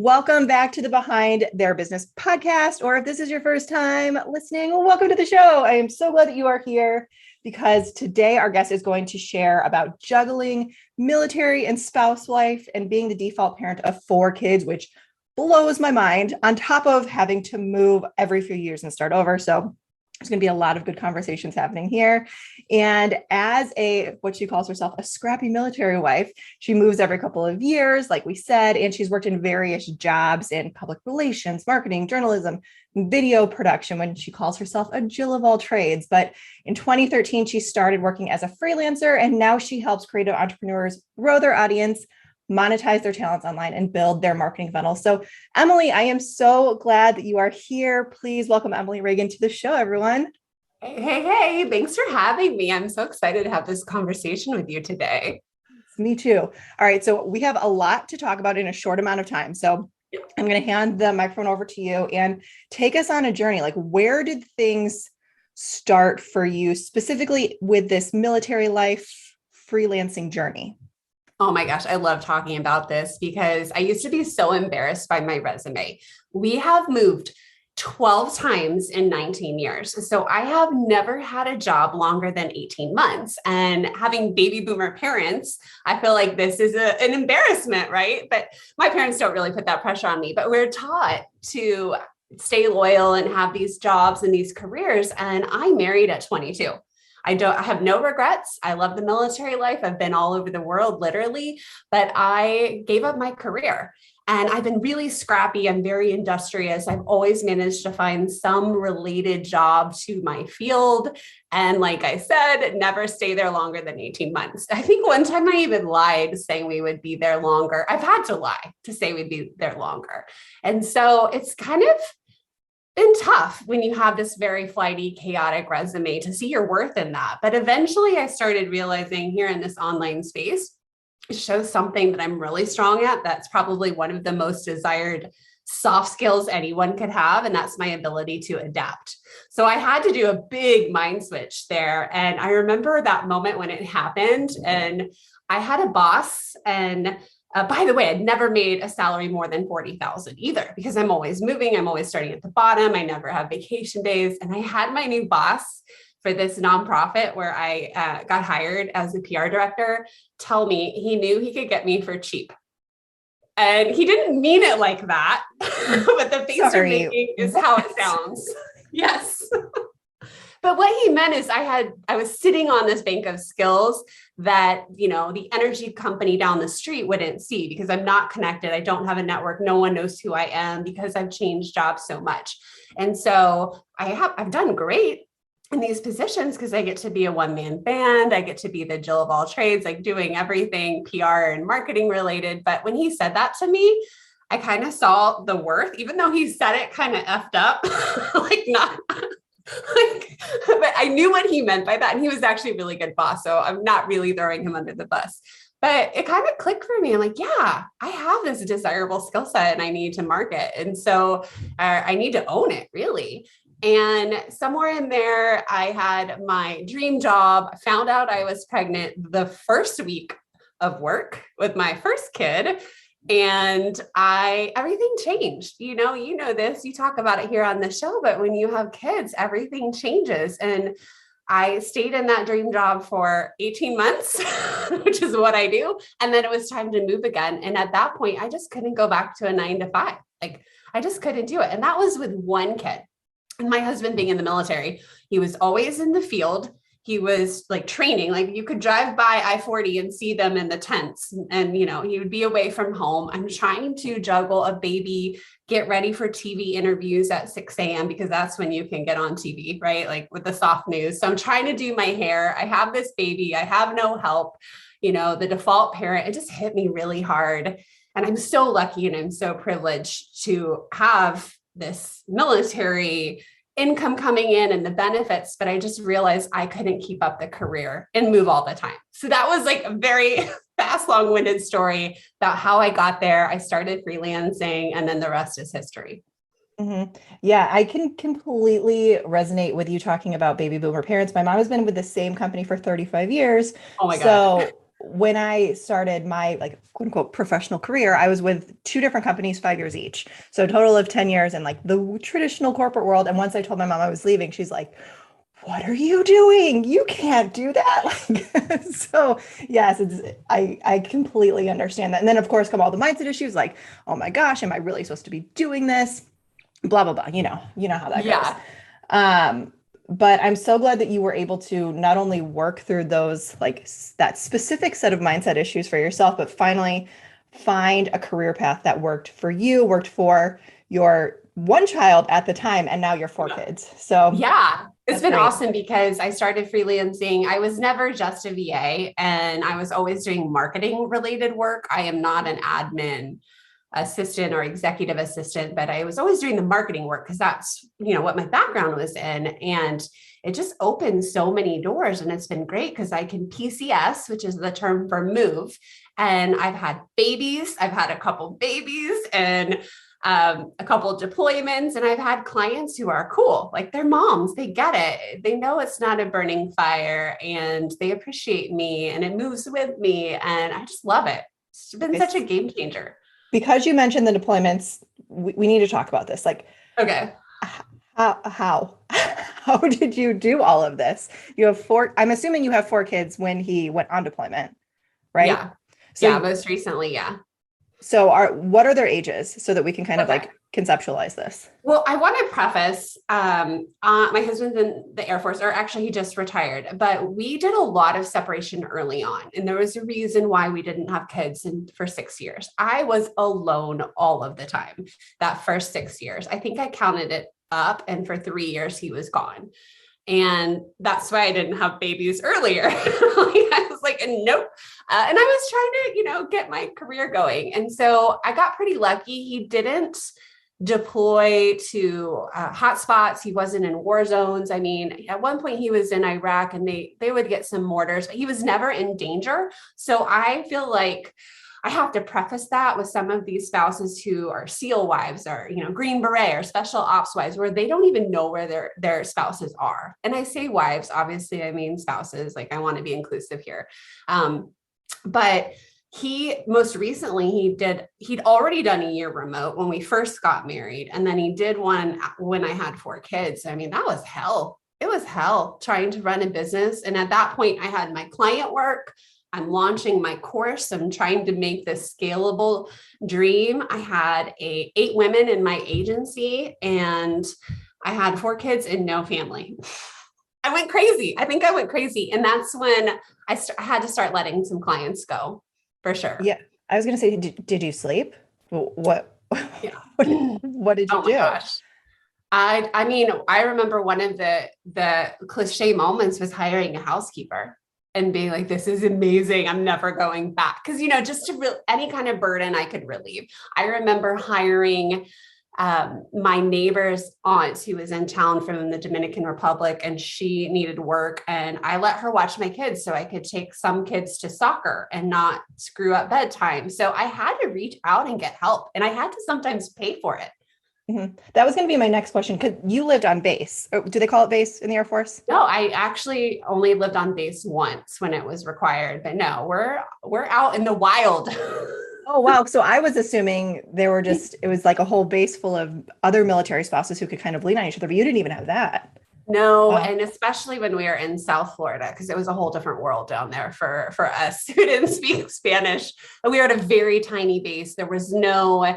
Welcome back to the Behind Their Business podcast, or if this is your first time listening, welcome to the show. I am so glad that you are here because today our guest is going to share about juggling military and spouse life and being the default parent of 4 kids, which blows my mind, on top of having to move every few years and start over. So there's going to be a lot of good conversations happening here. And as what she calls herself, a scrappy military wife, she moves every couple of years, like we said, and she's worked in various jobs in public relations, marketing, journalism, video production, when she calls herself a Jill of all trades. But in 2013, she started working as a freelancer, and now she helps creative entrepreneurs grow their audience, monetize their talents online, and build their marketing funnels. So Emily, I am so glad that you are here. Please welcome Emily Reagan to the show, everyone. Hey, thanks for having me. I'm so excited to have this conversation with you today. Me too. All right. So we have a lot to talk about in a short amount of time. So I'm going to hand the microphone over to you and take us on a journey. Like, where did things start for you specifically with this military life freelancing journey? Oh my gosh, I love talking about this because I used to be so embarrassed by my resume. We have moved 12 times in 19 years. So I have never had a job longer than 18 months. And having baby boomer parents, I feel like this is an embarrassment, right? But my parents don't really put that pressure on me, but we're taught to stay loyal and have these jobs and these careers. And I married at 22. I have no regrets. I love the military life. I've been all over the world, literally, but I gave up my career and I've been really scrappy. I'm very industrious. I've always managed to find some related job to my field. And like I said, never stay there longer than 18 months. I think one time I even lied saying we would be there longer. I've had to lie to say we'd be there longer. And so it's kind of been tough when you have this very flighty, chaotic resume to see your worth in that. But eventually I started realizing here in this online space, it shows something that I'm really strong at. That's probably one of the most desired soft skills anyone could have. And that's my ability to adapt. So I had to do a big mind switch there. And I remember that moment when it happened, and I had a boss, and by the way, I'd never made a salary more than 40,000 either, because I'm always moving. I'm always starting at the bottom. I never have vacation days. And I had my new boss for this nonprofit where I got hired as a PR director tell me he knew he could get me for cheap. And he didn't mean it like that, but the face you're making is how it sounds. Yes. But what he meant is I was sitting on this bank of skills that, the energy company down the street wouldn't see because I'm not connected. I don't have a network. No one knows who I am because I've changed jobs so much. And so I've done great in these positions because I get to be a one-man band. I get to be the Jill of all trades, like doing everything PR and marketing related. But when he said that to me, I kind of saw the worth, even though he said it kind of effed up, but I knew what he meant by that. And he was actually a really good boss. So I'm not really throwing him under the bus, but it kind of clicked for me. I'm like, yeah, I have this desirable skill set and I need to market. And so I need to own it, really. And somewhere in there, I had my dream job, found out I was pregnant the first week of work with my first kid. And everything changed. You know this, you talk about it here on the show, but when you have kids, everything changes. And I stayed in that dream job for 18 months, which is what I do. And then it was time to move again. And at that point, I just couldn't go back to a 9 to 5. Like, I just couldn't do it. And that was with one kid. And my husband being in the military, he was always in the field. He was like training, like you could drive by I-40 and see them in the tents, and, he would be away from home. I'm trying to juggle a baby, get ready for TV interviews at 6 a.m. because that's when you can get on TV, right? Like with the soft news. So I'm trying to do my hair. I have this baby. I have no help, the default parent. It just hit me really hard. And I'm so lucky and I'm so privileged to have this military income coming in and the benefits, but I just realized I couldn't keep up the career and move all the time. So that was like a very fast, long-winded story about how I got there. I started freelancing, and then the rest is history. Mm-hmm. Yeah, I can completely resonate with you talking about baby boomer parents. My mom has been with the same company for 35 years. Oh my God. when I started my like quote unquote professional career, I was with two different companies, 5 years each. So a total of 10 years in like the traditional corporate world. And once I told my mom I was leaving, she's like, what are you doing? You can't do that. Like, so yes, I completely understand that. And then of course come all the mindset issues like, oh my gosh, am I really supposed to be doing this? Blah, blah, blah. You know how that goes. Yeah. Um, but I'm so glad that you were able to not only work through those like that specific set of mindset issues for yourself, but finally find a career path that worked for you, worked for your one child at the time, and now your four kids. So Yeah, it's that's been great. awesome because I started freelancing. I was never just a VA and I was always doing marketing related work. I am not an admin assistant or executive assistant, but I was always doing the marketing work because that's, what my background was in. And it just opened so many doors. And it's been great because I can PCS, which is the term for move. And I've had babies. I've had a couple babies and a couple of deployments, and I've had clients who are cool, like they're moms, they get it. They know it's not a burning fire and they appreciate me and it moves with me. And I just love it. It's been such a game changer. Because you mentioned the deployments, we need to talk about this. Like, Okay. how how did you do all of this? You have four, I'm assuming you have four kids when he went on deployment, right? Yeah. So Yeah. Most recently. Yeah. so what are their ages so that we can kind of Okay. like conceptualize this? Well, I want to preface, my husband's in the Air Force, or actually he just retired, but we did a lot of separation early on. And there was a reason why we didn't have kids for 6 years. I was alone all of the time, that first 6 years. I think I counted it up, and for 3 years he was gone. And that's why I didn't have babies earlier. I was like, nope. And I was trying to, get my career going. And so I got pretty lucky. He didn't deploy to hot spots. He wasn't in war zones. I mean, at one point he was in Iraq and they would get some mortars, but he was never in danger. So I feel like I have to preface that with some of these spouses who are SEAL wives or, Green Beret or special ops wives, where they don't even know where their spouses are. And I say wives, obviously, I mean spouses, like I want to be inclusive here. But he most recently he'd already done a year remote when we first got married. And then he did one when I had four kids. I mean, that was hell. It was hell trying to run a business. And at that point I had my client work. I'm launching my course. I'm trying to make this scalable dream. I had 8 women in my agency and I had 4 kids and no family. I went crazy. I think I went crazy. And that's when I had to start letting some clients go for sure. Yeah. I was going to say, did you sleep? What, Yeah. what did you Oh do? my gosh. I mean, I remember one of the cliche moments was hiring a housekeeper and being like, this is amazing. I'm never going back. Cause just to any kind of burden I could relieve. I remember hiring my neighbor's aunt who was in town from the Dominican Republic, and she needed work. And I let her watch my kids so I could take some kids to soccer and not screw up bedtime. So I had to reach out and get help, and I had to sometimes pay for it. Mm-hmm. That was going to be my next question. Because you lived on base. Do they call it base in the Air Force? No, I actually only lived on base once when it was required, but no, we're out in the wild. Oh, wow. So I was assuming it was like a whole base full of other military spouses who could kind of lean on each other, but you didn't even have that. No, Wow. and especially when we were in South Florida, because it was a whole different world down there for us who didn't speak Spanish. And we were at a very tiny base. There was no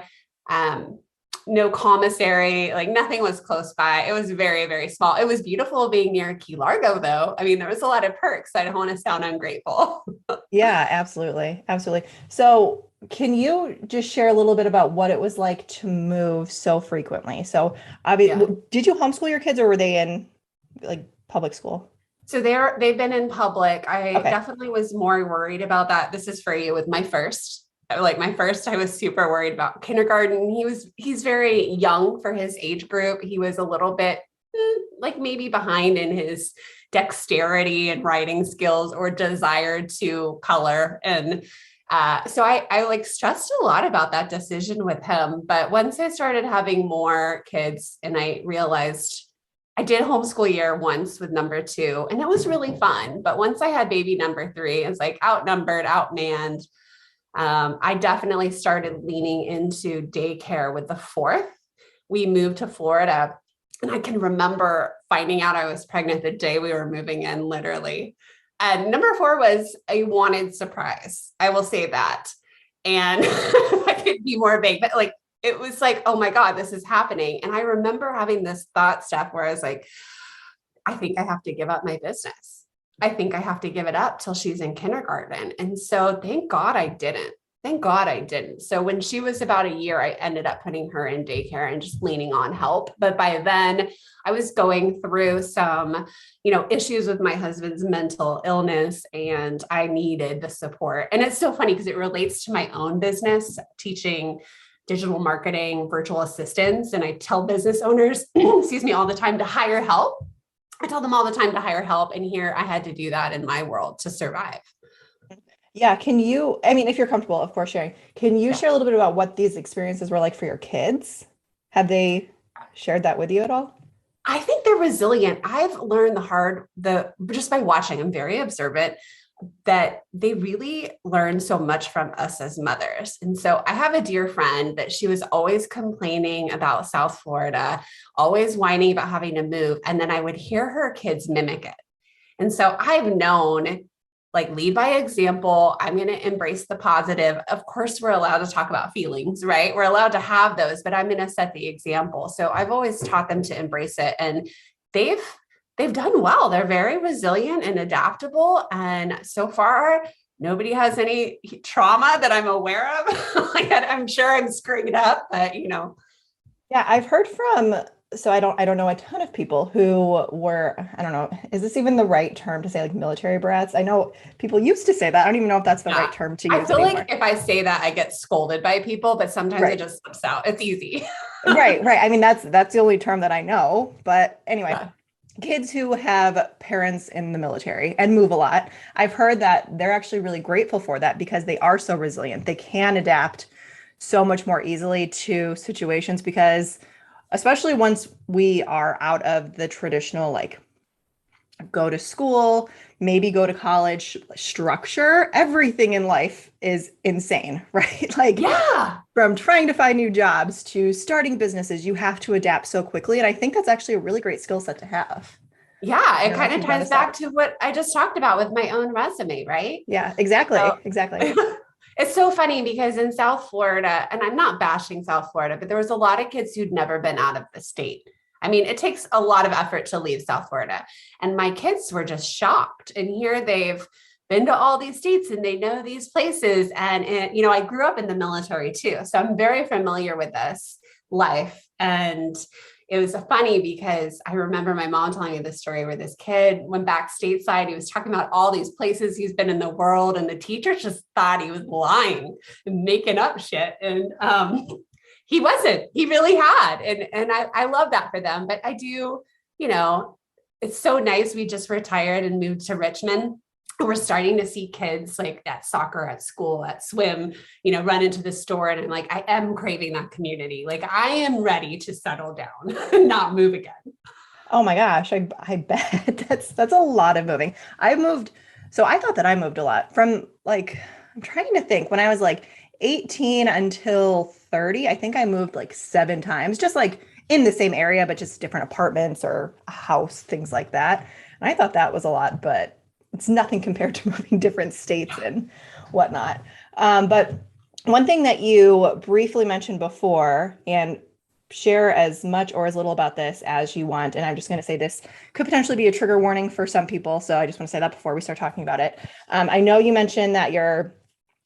commissary, like nothing was close by. It was very, very small. It was beautiful being near Key Largo, though. I mean, there was a lot of perks. I don't want to sound ungrateful. Yeah, absolutely. Absolutely. So can you just share a little bit about what it was like to move so frequently? So Yeah. did you homeschool your kids or were they in like public school? So they've been in public. I Okay. definitely was more worried about that. This is for you with my first. Like my first, I was super worried about kindergarten. He's very young for his age group. He was a little bit like maybe behind in his dexterity and writing skills or desire to color. And so I like stressed a lot about that decision with him. But once I started having more kids and I realized I did homeschool year once with number two, and it was really fun. But once I had baby number three, it's like outnumbered, outmanned. I definitely started leaning into daycare with the fourth. We moved to Florida, and I can remember finding out I was pregnant the day we were moving in, literally. And number four was a wanted surprise. I will say that. And I could be more vague, but like, it was like, oh my God, this is happening. And I remember having this thought stuff where I was like, I think I have to give up my business. I think I have to give it up till she's in kindergarten. And so thank God I didn't. Thank God I didn't. So when she was about a year, I ended up putting her in daycare and just leaning on help. But by then I was going through some, issues with my husband's mental illness, and I needed the support. And it's so funny because it relates to my own business, teaching digital marketing, virtual assistants. And I tell business owners, excuse me, all the time to hire help. I tell them all the time to hire help. And here I had to do that in my world to survive. Yeah. If you're comfortable, of course, sharing, can you share a little bit about what these experiences were like for your kids? Have they shared that with you at all? I think they're resilient. I've learned just by watching, I'm very observant, that they really learn so much from us as mothers. And so I have a dear friend that she was always complaining about South Florida, always whining about having to move. And then I would hear her kids mimic it. And so I've known, like, lead by example. I'm going to embrace the positive. Of course, we're allowed to talk about feelings, right? We're allowed to have those, but I'm going to set the example. So I've always taught them to embrace it. And they've done well. They're very resilient and adaptable. And so far, nobody has any trauma that I'm aware of. Like, I'm sure I'm screwing it up, but Yeah, I've heard so I don't know a ton of people who were, I don't know, is this even the right term to say, like, military brats? I know people used to say that. I don't even know if that's the right term to use I feel anymore. like if I say that, I get scolded by people, but sometimes it just slips out. It's easy. Right. I mean, that's the only term that I know. But anyway. Yeah. Kids who have parents in the military and move a lot, I've heard that they're actually really grateful for that because they are so resilient. They can adapt so much more easily to situations because, especially once we are out of the traditional, like, go to school, maybe go to college structure, everything in life is insane, right? Like, yeah. From trying to find new jobs to starting businesses, you have to adapt so quickly. And I think that's actually a really great skill set to have. Yeah, it kind of ties back to what I just talked about with my own resume, right? Yeah, exactly. Exactly. It's so funny because in South Florida, and I'm not bashing South Florida, but there was a lot of kids who'd never been out of the state. I mean, it takes a lot of effort to leave South Florida. And my kids were just shocked. And here they've been to all these states and they know these places. And I grew up in the military too. So I'm very familiar with this life. And it was funny because I remember my mom telling me this story where this kid went back stateside. He was talking about all these places he's been in the world. And the teacher just thought he was lying and making up shit. And he wasn't. He really had. And I love that for them. But I do, it's so nice. We just retired and moved to Richmond. We're starting to see kids like at soccer, at school, at swim, run into the store. And I'm like, I am craving that community. Like, I am ready to settle down and not move again. Oh my gosh. I bet that's a lot of moving. So I thought that I moved a lot from, like, I'm trying to think, when I was like 18 until 30, I think I moved like 7 times, just like in the same area, but just different apartments or a house, things like that. And I thought that was a lot, but it's nothing compared to moving different states and whatnot. But one thing that you briefly mentioned before, and share as much or as little about this as you want, and I'm just going to say this could potentially be a trigger warning for some people. So I just want to say that before we start talking about it. I know you mentioned that your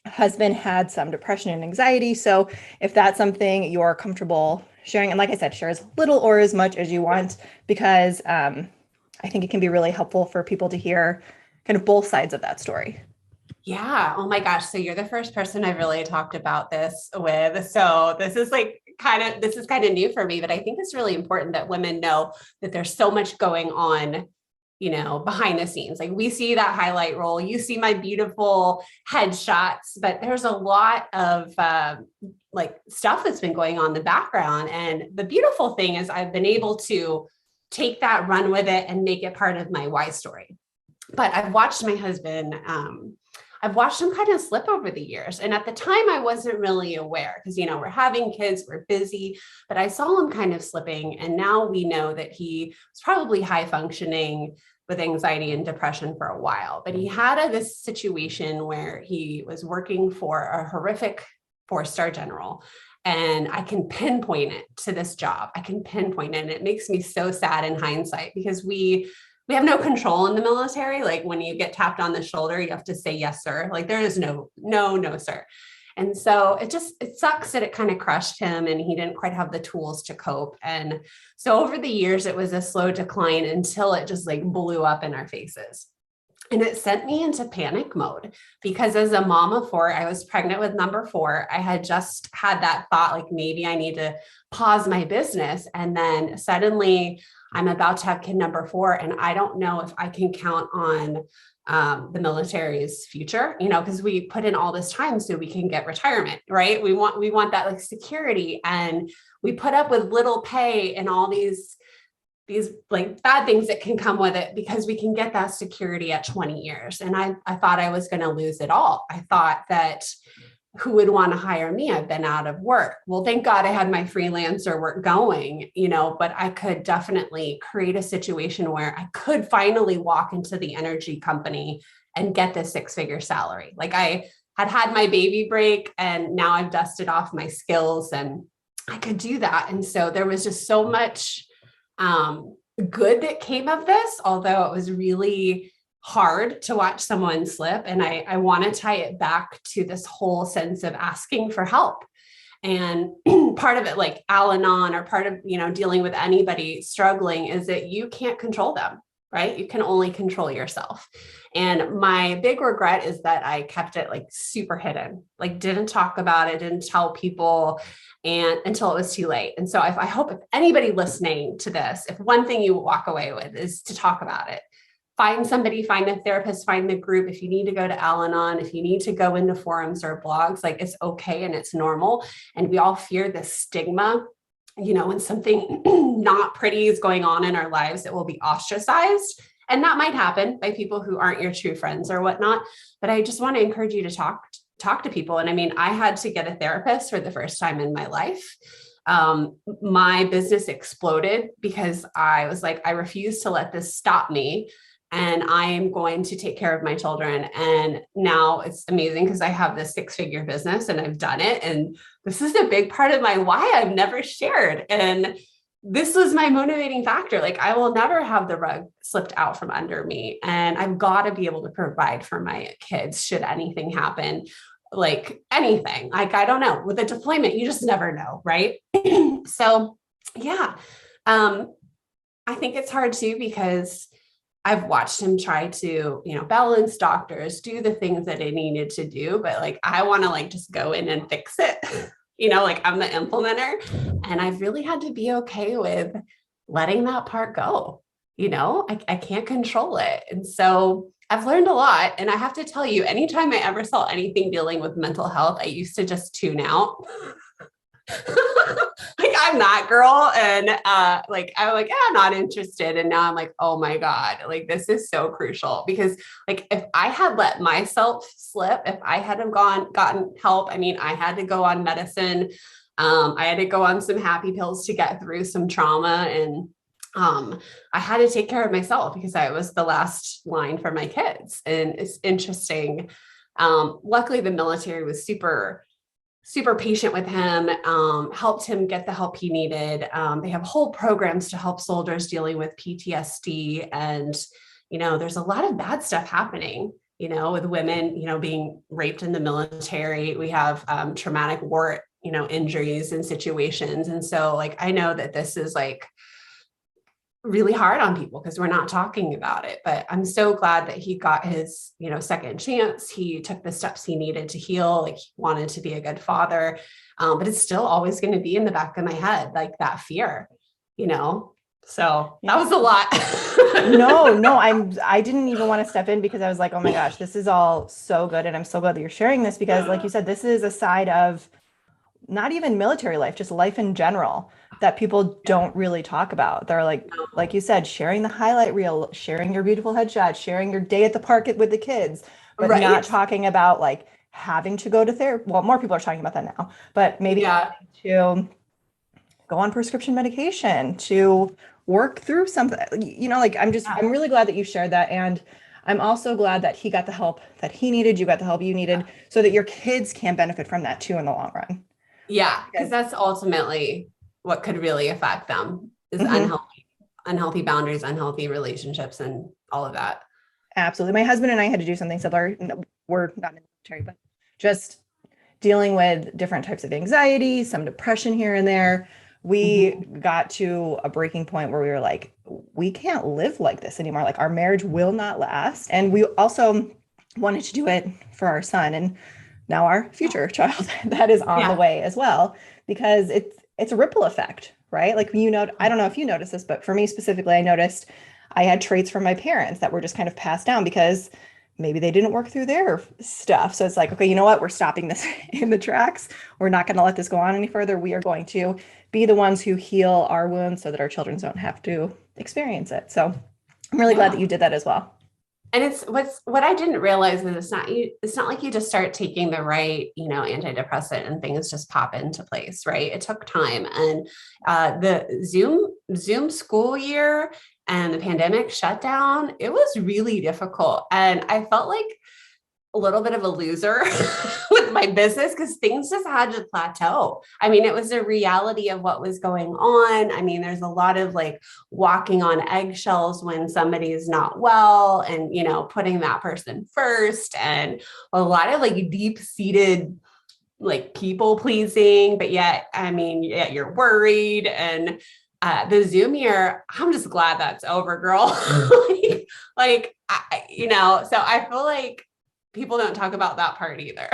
husband had some depression and anxiety. So if that's something you're comfortable sharing, and like I said, share as little or as much as you want, because I think it can be really helpful for people to hear kind of both sides of that story. Yeah. Oh my gosh. So you're the first person I've really talked about this with. So this is kind of new for me, but I think it's really important that women know that there's so much going on, behind the scenes. Like, we see that highlight reel, you see my beautiful headshots, but there's a lot of stuff that's been going on in the background. And the beautiful thing is I've been able to take that, run with it, and make it part of my why story. But I've watched my husband, I've watched him kind of slip over the years. And at the time, I wasn't really aware because, we're having kids, we're busy, but I saw him kind of slipping. And now we know that he was probably high functioning with anxiety and depression for a while. But he had this situation where he was working for a horrific 4-star general. And I can pinpoint it to this job. I can pinpoint it. And it makes me so sad in hindsight because we have no control in the military. Like when you get tapped on the shoulder, you have to say, yes, sir. Like there is no, sir. And so it sucks that it kind of crushed him and he didn't quite have the tools to cope. And so over the years, it was a slow decline until it just like blew up in our faces. And it sent me into panic mode because as a mom of 4, I was pregnant with number 4. I had just had that thought, like maybe I need to pause my business. And then suddenly I'm about to have kid number 4. And I don't know if I can count on the military's future, because we put in all this time so we can get retirement, right? We want that like security, and we put up with little pay and all these like bad things that can come with it because we can get that security at 20 years. And I thought I was going to lose it all. I thought that who would want to hire me? I've been out of work. Well, thank God I had my freelancer work going, but I could definitely create a situation where I could finally walk into the energy company and get this 6-figure salary. Like I had my baby break and now I've dusted off my skills and I could do that. And so there was just so much good that came of this, although it was really hard to watch someone slip. And I want to tie it back to this whole sense of asking for help. And part of it, like Al-Anon, or part of, dealing with anybody struggling, is that you can't control them, right? You can only control yourself. And my big regret is that I kept it like super hidden, like didn't talk about it, didn't tell people, and until it was too late. And so I hope if anybody listening to this, if one thing you walk away with is to talk about it. Find somebody, find a therapist, find the group. If you need to go to Al-Anon, if you need to go into forums or blogs, like it's okay and it's normal. And we all fear this stigma, when something not pretty is going on in our lives, it will be ostracized. And that might happen by people who aren't your true friends or whatnot. But I just want to encourage you to talk to people. And I mean, I had to get a therapist for the first time in my life. My business exploded because I was like, I refuse to let this stop me. And I am going to take care of my children. And now it's amazing because I have this 6-figure business and I've done it. And this is a big part of my why I've never shared. And this was my motivating factor. Like I will never have the rug slipped out from under me. And I've got to be able to provide for my kids should anything happen, like anything. Like, I don't know, with a deployment, you just never know. Right. So yeah, I think it's hard too, because I've watched him try to, balance doctors, do the things that he needed to do, but like, I want to like, just go in and fix it, like I'm the implementer, and I've really had to be okay with letting that part go. I can't control it. And so I've learned a lot. And I have to tell you, anytime I ever saw anything dealing with mental health, I used to just tune out. Like I'm that girl. And I'm like, I'm not interested. And now I'm like, oh my God, like this is so crucial, because like if I had let myself slip, if I hadn't gotten help, I mean, I had to go on medicine. I had to go on some happy pills to get through some trauma. And I had to take care of myself because I was the last line for my kids. And it's interesting. Luckily the military was super patient with him, helped him get the help he needed. They have whole programs to help soldiers dealing with PTSD. And, there's a lot of bad stuff happening, with women, being raped in the military. We have traumatic war, injuries and situations. And so like, I know that this is like really hard on people because we're not talking about it, but I'm so glad that he got his, second chance. He took the steps he needed to heal. Like he wanted to be a good father. But it's still always going to be in the back of my head, like that fear, so that was a lot. No, I didn't even want to step in because I was like, oh my gosh, this is all so good. And I'm so glad that you're sharing this because like you said, this is a side of not even military life, just life in general that people don't really talk about. They're like you said, sharing the highlight reel, sharing your beautiful headshot, sharing your day at the park with the kids, but not Right. talking about like having to go to therapy. Well, more people are talking about that now, but maybe Yeah. to go on prescription medication, to work through something, like I'm really glad that you shared that. And I'm also glad that he got the help that he needed, you got the help you needed, so that your kids can benefit from that too in the long run. Yeah. Because Because that's ultimately what could really affect them is Mhm. unhealthy boundaries, unhealthy relationships, and all of that. Absolutely. My husband and I had to do something similar. No, we're not in the military, but just dealing with different types of anxiety, some depression here and there. We Mhm. got to a breaking point where we were like, we can't live like this anymore. Like our marriage will not last. And we also wanted to do it for our son and now our future child that is on the Yeah. way as well, because it's a ripple effect, right? Like I don't know if you noticed this, but for me specifically, I noticed I had traits from my parents that were just kind of passed down because maybe they didn't work through their stuff. So it's like, okay, you know what? We're stopping this in the tracks. We're not going to let this go on any further. We are going to be the ones who heal our wounds so that our children don't have to experience it. So I'm really glad Yeah. that you did that as well. And what I didn't realize is it's not like you just start taking the right, antidepressant and things just pop into place, right? It took time. And the Zoom school year and the pandemic shutdown, it was really difficult. And I felt like a little bit of a loser with my business because things just had to plateau. I mean, it was a reality of what was going on. I mean, there's a lot of like walking on eggshells when somebody is not well and, putting that person first, and a lot of like deep seated like people pleasing, but yet, I mean, yet you're worried. And the Zoom year, I'm just glad that's over, girl. So I feel like people don't talk about that part either.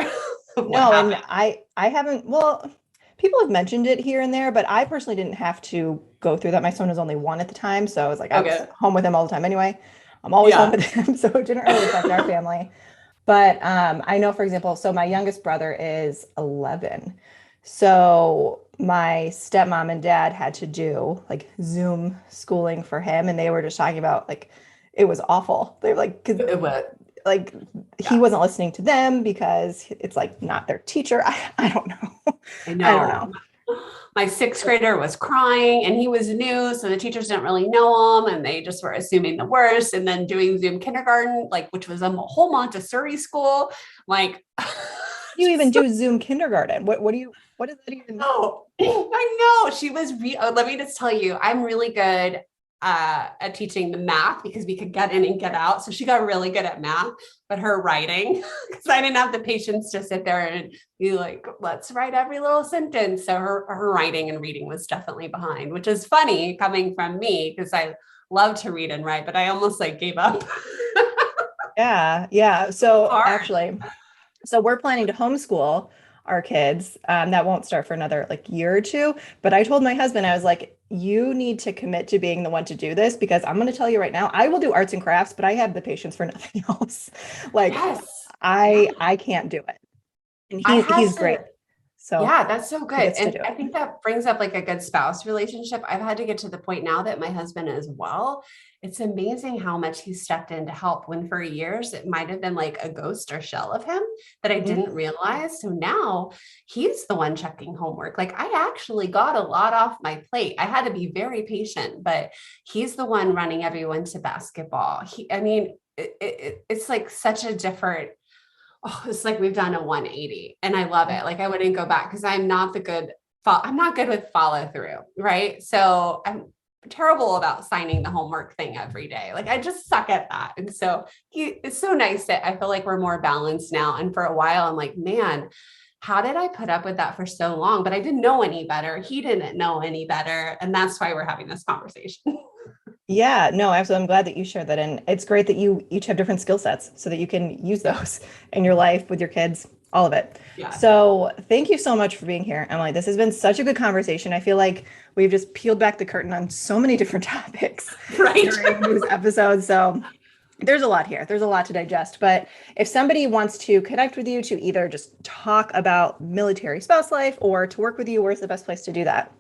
What No, and happened? I haven't, well, people have mentioned it here and there, but I personally didn't have to go through that. My son was only one at the time, so I was like I was Okay. home with him all the time anyway. I'm always home Yeah. with him, so it didn't really affect our family. But I know, for example, so my youngest brother is 11. So my stepmom and dad had to do like Zoom schooling for him, and they were just talking about like it was awful. They were like, because It was. like he Yeah. wasn't listening to them because it's like not their teacher. I don't know. I I don't know. know. My sixth grader was crying and he was new. So the teachers didn't really know him and they just were assuming the worst. And then doing Zoom kindergarten, like, which was a whole Montessori school. Like, You even do Zoom kindergarten. What does that even mean? oh, I know. She was, let me just tell you, I'm really good at teaching the math because we could get in and get out. So she got really good at math, but her writing, because I didn't have the patience to sit there and be like, let's write every little sentence. So her writing and reading was definitely behind, which is funny coming from me because I love to read and write, but I almost like gave up. Yeah, yeah. So Hard. actually, we're planning to homeschool our kids. That won't start for another like year or two. But I told my husband, I was like, you need to commit to being the one to do this because I'm going to tell you right now, I will do arts and crafts, but I have the patience for nothing else. Like Yes. Yeah. I can't do it. And I had he's great. to. So Yeah, that's so he good. gets to And do I it. think that brings up like a good spouse relationship. I've had to get to the point now that my husband as well. It's amazing how much he stepped in to help when for years it might have been like a ghost or shell of him that I Mhm. didn't realize. So now he's the one checking homework. Like I actually got a lot off my plate. I had to be very patient, but he's the one running everyone to basketball. I mean, it's like such a different, oh, it's like we've done a 180 and I love it. Like I wouldn't go back because I'm not good with follow through. Right. So I'm terrible about signing the homework thing every day. Like I just suck at that. And so it's so nice that I feel like we're more balanced now. And for a while, I'm like, man, how did I put up with that for so long? But I didn't know any better. He didn't know any better. And that's why we're having this conversation. Yeah, no, absolutely. I'm glad that you shared that. And it's great that you each have different skill sets so that you can use those in your life with your kids, all of it. Yeah. So thank you so much for being here, Emily. This has been such a good conversation. I feel like we've just peeled back the curtain on so many different topics Right. during these episodes. So there's a lot here. There's a lot to digest. But if somebody wants to connect with you to either just talk about military spouse life or to work with you, where's the best place to do that?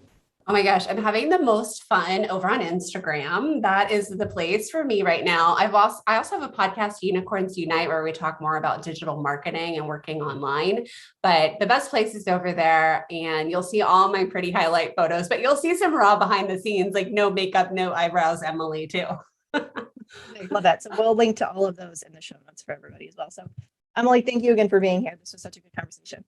Oh my gosh, I'm having the most fun over on Instagram. That is the place for me right now. I also have a podcast, Unicorns Unite, where we talk more about digital marketing and working online. But the best place is over there, and you'll see all my pretty highlight photos, but you'll see some raw behind the scenes, like no makeup, no eyebrows, Emily, too. I love that. So we'll link to all of those in the show notes for everybody as well. So Emily, thank you again for being here. This was such a good conversation.